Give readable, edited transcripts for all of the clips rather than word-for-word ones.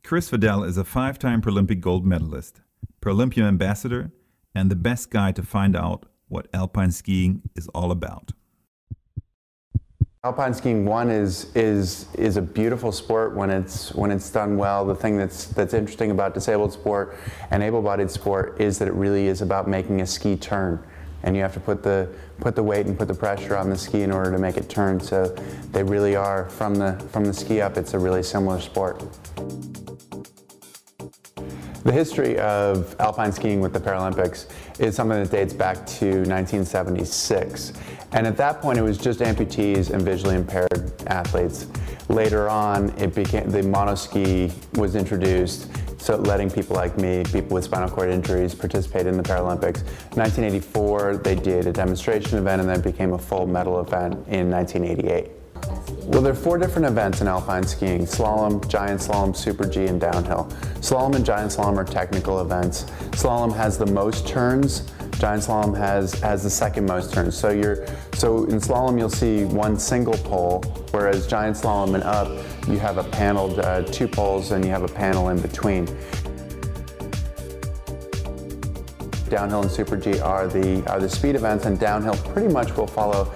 Chris Fidel is a 5-time Paralympic gold medalist, Paralympian ambassador, and the best guy to find out what alpine skiing is all about. Alpine skiing, one, is a beautiful sport when it's done well. The thing that's interesting about disabled sport and able-bodied sport is that it really is about making a ski turn, and you have to put the weight and put the pressure on the ski in order to make it turn. So they really are, from the ski up, it's a really similar sport. The history of alpine skiing with the Paralympics is something that dates back to 1976. And at that point, it was just amputees and visually impaired athletes. Later on, the monoski was introduced, so letting people like me, people with spinal cord injuries, participate in the Paralympics. In 1984, they did a demonstration event, and then became a full medal event in 1988. Well, there are 4 different events in alpine skiing: slalom, giant slalom, super G, and downhill. Slalom and giant slalom are technical events. Slalom has the most turns. Giant slalom has the second most turns. So in slalom you'll see one single pole, whereas giant slalom and up you have a paneled 2 poles and you have a panel in between. Downhill and super G are the speed events, and downhill pretty much will follow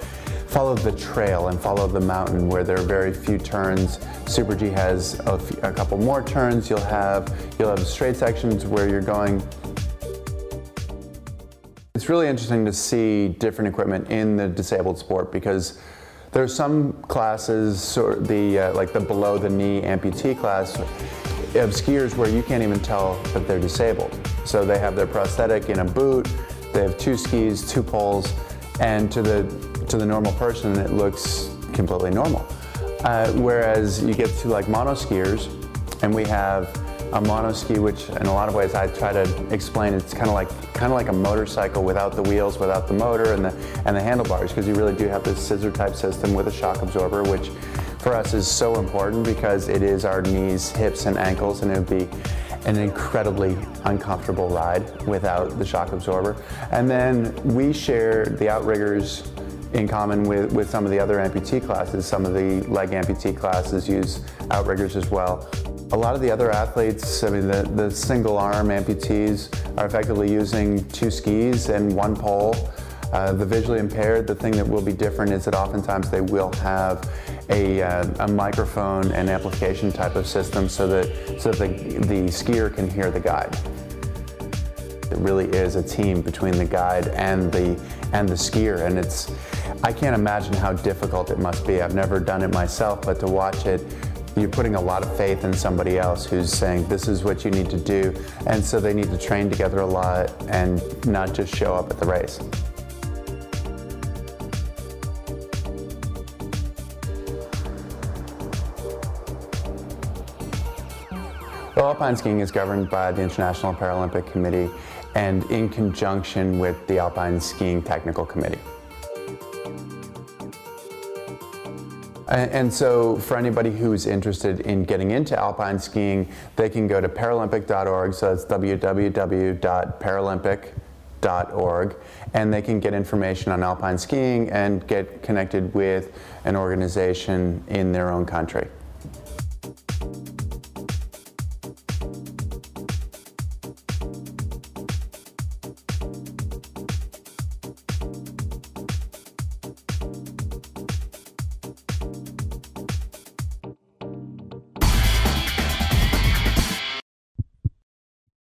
the trail and follow the mountain, where there are very few turns. Super G has a couple more turns. You'll have straight sections where you're going. It's really interesting to see different equipment in the disabled sport, because there are some classes, like the below the knee amputee class, of skiers where you can't even tell that they're disabled. So they have their prosthetic in a boot, they have 2 skis, 2 poles, and to the normal person it looks completely normal. Whereas you get to like monoskiers, and we have a monoski, which in a lot of ways I try to explain, it's kind of like a motorcycle without the wheels, without the motor and the handlebars, because you really do have this scissor type system with a shock absorber, which for us is so important because it is our knees, hips, and ankles, and it would be an incredibly uncomfortable ride without the shock absorber. And then we share the outriggers in common with some of the other amputee classes. Some of the leg amputee classes use outriggers as well. A lot of the other athletes, I mean the single arm amputees, are effectively using 2 skis and 1 pole. The visually impaired, the thing that will be different is that oftentimes they will have a microphone and amplification type of system so that the skier can hear the guide. It really is a team between the guide and the skier, and I can't imagine how difficult it must be. I've never done it myself, but to watch it, you're putting a lot of faith in somebody else who's saying this is what you need to do, and so they need to train together a lot and not just show up at the race. Well, alpine skiing is governed by the International Paralympic Committee and in conjunction with the Alpine Skiing Technical Committee. And so for anybody who's interested in getting into alpine skiing, they can go to Paralympic.org, so that's www.paralympic.org, and they can get information on alpine skiing and get connected with an organization in their own country.